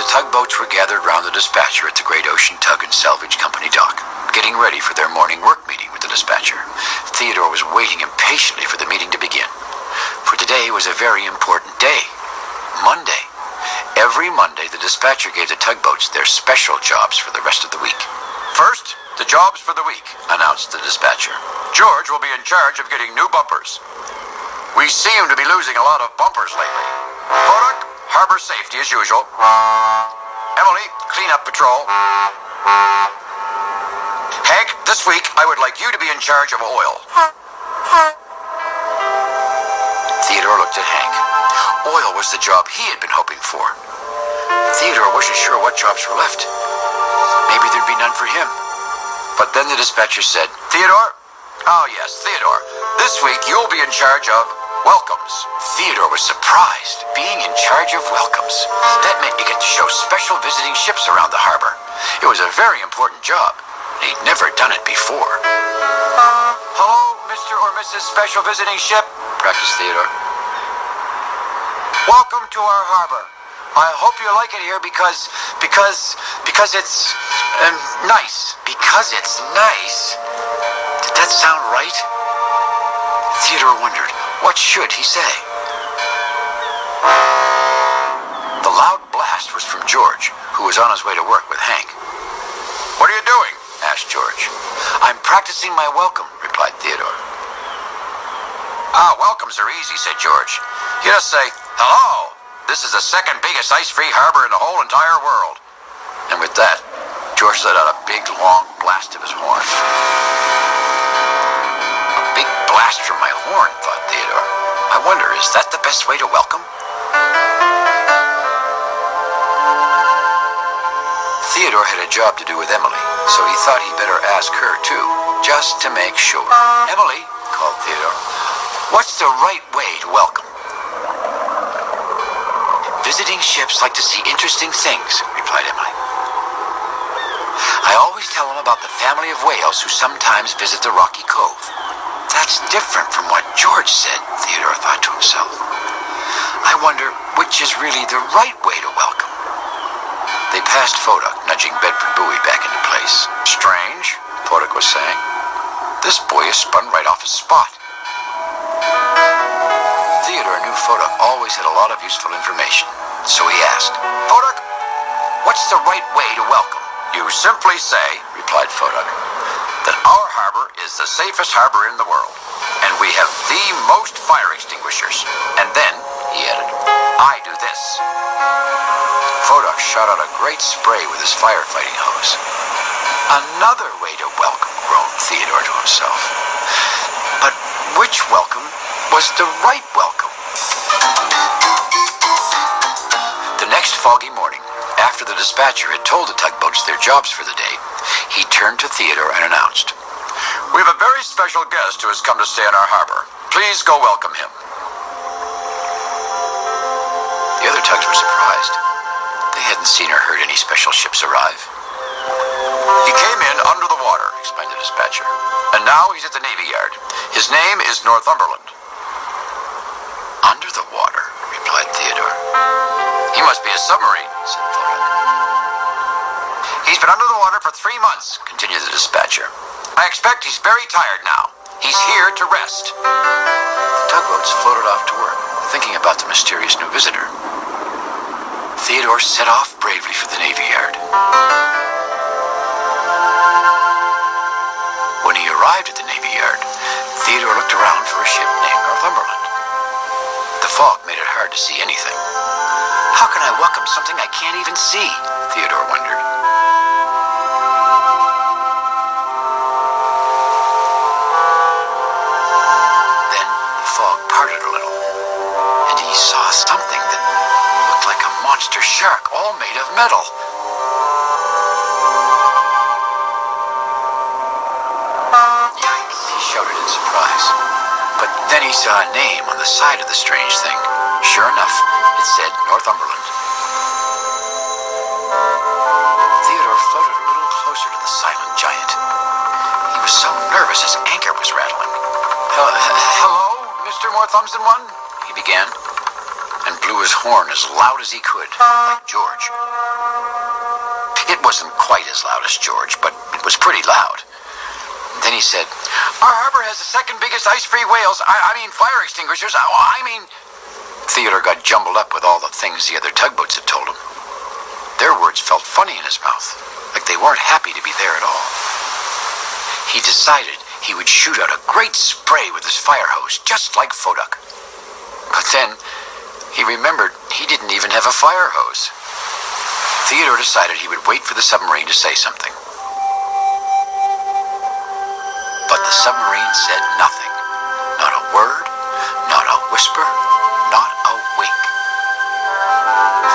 tugboats were gathered round the dispatcher at the Great Ocean Tug and Salvage Company dock, getting ready for their morning work meeting with the dispatcher. Theodore was waiting impatiently for the meeting to begin. For today was a very important day. Monday. Every Monday, the dispatcher gave the tugboats their special jobs for the rest of the week. First, the jobs for the week, announced the dispatcher. George will be in charge of getting new bumpers. We seem to be losing a lot of bumpers lately. Foduck, harbor safety as usual. Emily, clean up patrol. Hank, this week I would like you to be in charge of oil. Theodore looked at Hank. Oil was the job he had been hoping for. Theodore wasn't sure what jobs were left. Maybe there'd be none for him. But then the dispatcher said, Theodore? Oh yes, Theodore. This week you'll be in charge of welcomes. Theodore was surprised, being in charge of welcomes. That meant you get to show special visiting ships around the harbor. It was a very important job. He'd never done it before. Hello, Mr. or Mrs. Special Visiting Ship, practiced Theodore. Welcome to our harbor. I hope you like it here because it's nice. Because it's nice? Did that sound right? Theodore wondered, what should he say? The loud blast was from George, who was on his way to work with Hank. What are you doing? Asked George. I'm practicing my welcome, replied Theodore. Welcomes are easy, said George. You just say, hello, this is the second biggest ice-free harbor in the whole entire world. And with that, George let out a big, long blast of his horn. A big blast from my horn, thought Theodore. I wonder, is that the best way to welcome? Theodore had a job to do with Emily, so he thought he'd better ask her, too, just to make sure. Emily, called Theodore, what's the right way to welcome? Visiting ships like to see interesting things, replied Emily. I always tell them about the family of whales who sometimes visit the rocky cove. That's different from what George said, Theodore thought to himself. I wonder which is really the right way to welcome. They passed Foduck, nudging Bedford Buoy back into place. Strange, Foduck was saying. This buoy is spun right off his spot. Theodore knew Foduck always had a lot of useful information, so he asked, Foduck, what's the right way to welcome? You simply say, replied Foduck, that our harbor is the safest harbor in the world, and we have the most fire extinguishers. And then, he added, I do this. Foduck shot out a great spray with his firefighting hose. Another way to welcome, groaned Theodore to himself. But which welcome was the right welcome? The next foggy morning, after the dispatcher had told the tugboats their jobs for the day, he turned to Theodore and announced, We have a very special guest who has come to stay in our harbor. Please go welcome him. The other tugs were surprised. They hadn't seen or heard any special ships arrive. He came in under the water, explained the dispatcher, and now he's at the Navy Yard. His name is Northumberland. Under the water, replied Theodore. He must be a submarine, said Foduck. He's been under the water for 3 months, continued the dispatcher. I expect he's very tired now. He's here to rest. The tugboats floated off to work, thinking about the mysterious new visitor. Theodore set off bravely for the Navy Yard. When he arrived at the Navy Yard, Theodore looked around for a ship named Northumberland. The fog made it hard to see anything. How can I welcome something I can't even see? Theodore wondered. Then the fog parted a little, and he saw something that looked like a monster shark, all made of metal. Yikes, he shouted in surprise. But then he saw a name on the side of the strange thing. Sure enough, it said Northumberland. Theodore floated a little closer to the silent giant. He was so nervous his anchor was rattling. Hello, Mr. More Thumbs Than One? He began. And blew his horn as loud as he could, like George. It wasn't quite as loud as George, but it was pretty loud. Then he said, "Our harbor has the second biggest ice-free whales. I mean fire extinguishers. Theodore got jumbled up with all the things the other tugboats had told him. Their words felt funny in his mouth, like they weren't happy to be there at all. He decided he would shoot out a great spray with his fire hose, just like Foduck. But then he remembered he didn't even have a fire hose. Theodore decided he would wait for the submarine to say something. But the submarine said nothing. Not a word, not a whisper, not a wink.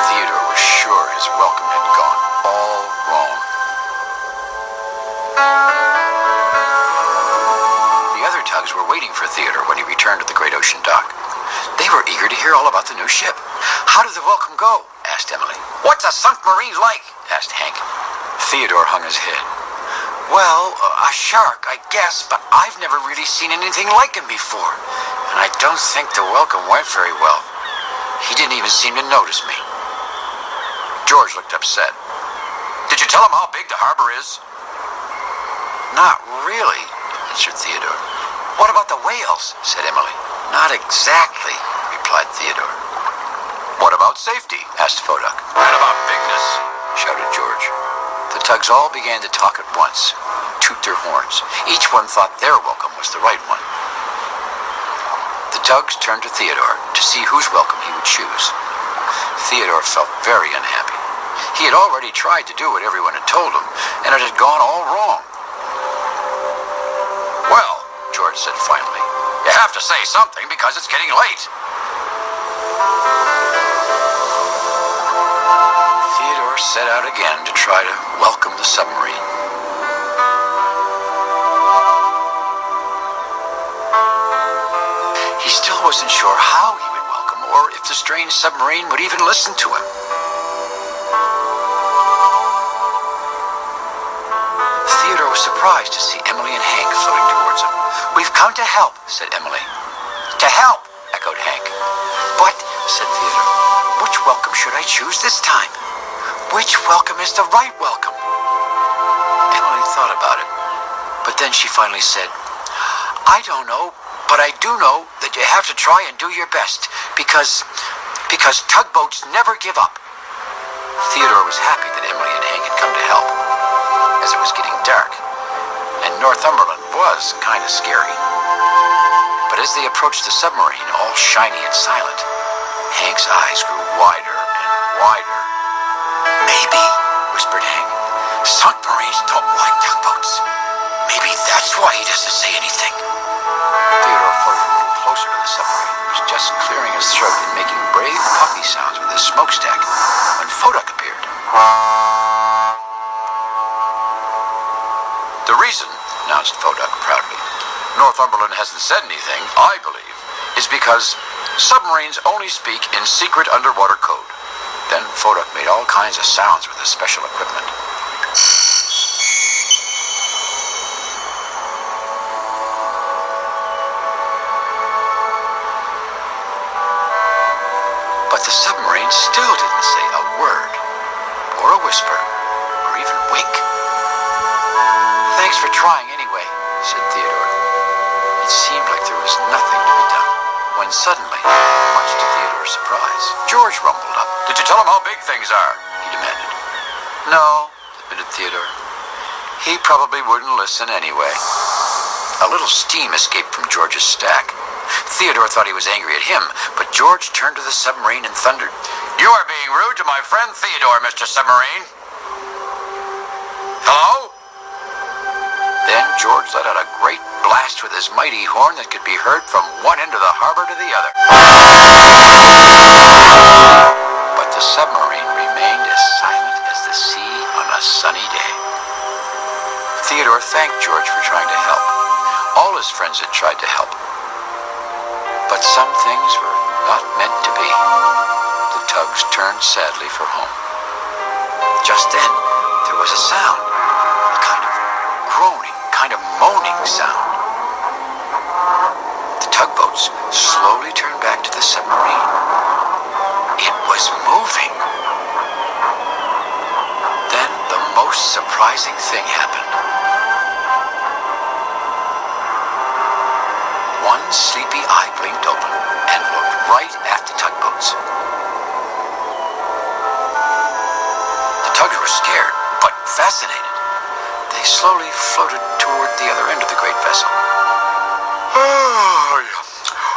Theodore was sure his welcome had gone all wrong. The other tugs were waiting for Theodore when he returned to the great ocean dock. They were eager to hear all about the new ship. "How did the welcome go?" asked Emily. "What's a submarine like?" asked Hank. Theodore hung his head. "Well, a shark, I guess, but I've never really seen anything like him before. And I don't think the welcome went very well. He didn't even seem to notice me." George looked upset. "Did you tell him how big the harbor is?" "Not really," answered Theodore. "What about the whales?" said Emily. "Not exactly," replied Theodore. "What about safety?" asked Foduck. "And about bigness?" shouted George. The tugs all began to talk at once, toot their horns. Each one thought their welcome was the right one. The tugs turned to Theodore to see whose welcome he would choose. Theodore felt very unhappy. He had already tried to do what everyone had told him, and it had gone all wrong. "Well," George said finally, "you have to say something because it's getting late." Theodore set out again to try to welcome the submarine. He still wasn't sure how he would welcome or if the strange submarine would even listen to him. Theodore was surprised to see Emily and Hank floating towards him. "We've come to help," said Emily. "To help," echoed Hank. "But," said Theodore, "which welcome should I choose this time? Which welcome is the right welcome?" Emily thought about it, but then she finally said, "I don't know, but I do know that you have to try and do your best, because tugboats never give up." Theodore was happy that Emily and Hank had come to help, as it was getting dark, and Northumberland was kind of scary. But as they approached the submarine, all shiny and silent, Hank's eyes grew wider and wider. "Maybe," whispered Hank, "submarines don't like tugboats. Maybe that's why he doesn't say anything." Theodore floated a little closer to the submarine. He was just clearing his throat and making brave puffy sounds with his smokestack when Foduck appeared. "The reason," announced Foduck proudly, "Northumberland hasn't said anything, I believe, is because submarines only speak in secret underwater code." Then Foduck made all kinds of sounds with his special equipment. But the submarine still didn't say a word, or a whisper, or even wink. "Thanks for trying anyway," said Theodore. It seemed like there was nothing to be done, when suddenly, much to Theodore's surprise, George rumbled up. "Did you tell him how big things are?" he demanded. "No," admitted Theodore. "He probably wouldn't listen anyway." A little steam escaped from George's stack. Theodore thought he was angry at him, but George turned to the submarine and thundered, "You are being rude to my friend Theodore, Mr. Submarine. Hello?" Then George let out a great blast with his mighty horn that could be heard from one end of the harbor to the other. But the submarine remained as silent as the sea on a sunny day. Theodore thanked George for trying to help. All his friends had tried to help. But some things were not meant to be. The tugs turned sadly for home. Just then, there was a sound, a kind of groaning, kind of moaning sound. The tugboats slowly turned back to the submarine. It was moving. Then the most surprising thing happened. One sleepy eye blinked open and looked right at the tugboats. The tugs were scared, but fascinated. They slowly floated toward the other end of the great vessel.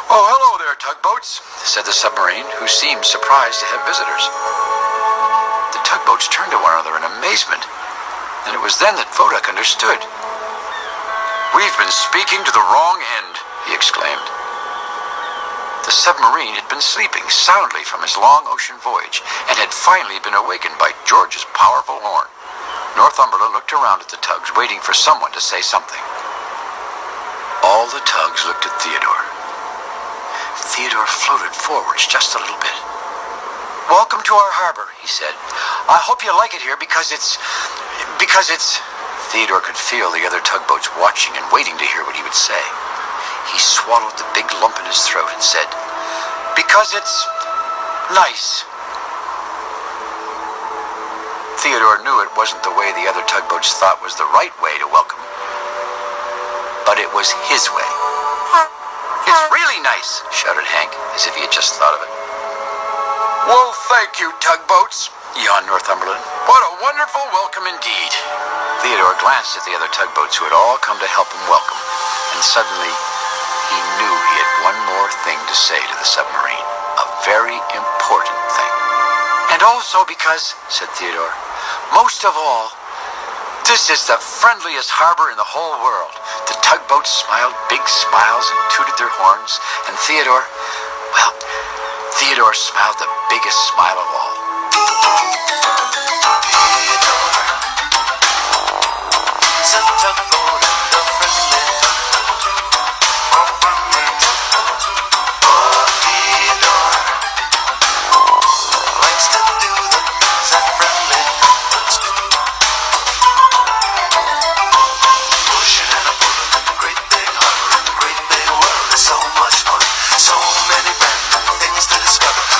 Oh, hello there, tugboats, said the submarine, who seemed surprised to have visitors. The tugboats turned to one another in amazement, and it was then that Foduck understood. "We've been speaking to the wrong end," he exclaimed. The submarine had been sleeping soundly from his long ocean voyage and had finally been awakened by George's powerful horn. Northumberland looked around at the tugs, waiting for someone to say something. All the tugs looked at Theodore. Theodore floated forwards just a little bit. "Welcome to our harbor," he said. "I hope you like it here because it's... Theodore could feel the other tugboats watching and waiting to hear what he would say. He swallowed the big lump in his throat and said, "Because it's nice." Theodore knew it wasn't the way the other tugboats thought was the right way to welcome, but it was his way. "It's really nice," shouted Hank, as if he had just thought of it. "Well, thank you, tugboats," yawned Northumberland. "What a wonderful welcome indeed." Theodore glanced at the other tugboats who had all come to help him welcome, and suddenly he knew he had one more thing to say to the submarine, a very important thing. "And also because," said Theodore, "most of all, this is the friendliest harbor in the whole world." The tugboats smiled big smiles and tooted their horns, and Theodore smiled the biggest smile of all.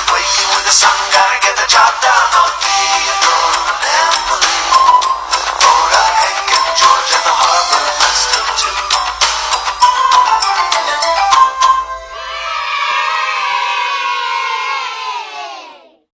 Waking with the sun, gotta get the job done on Theodore.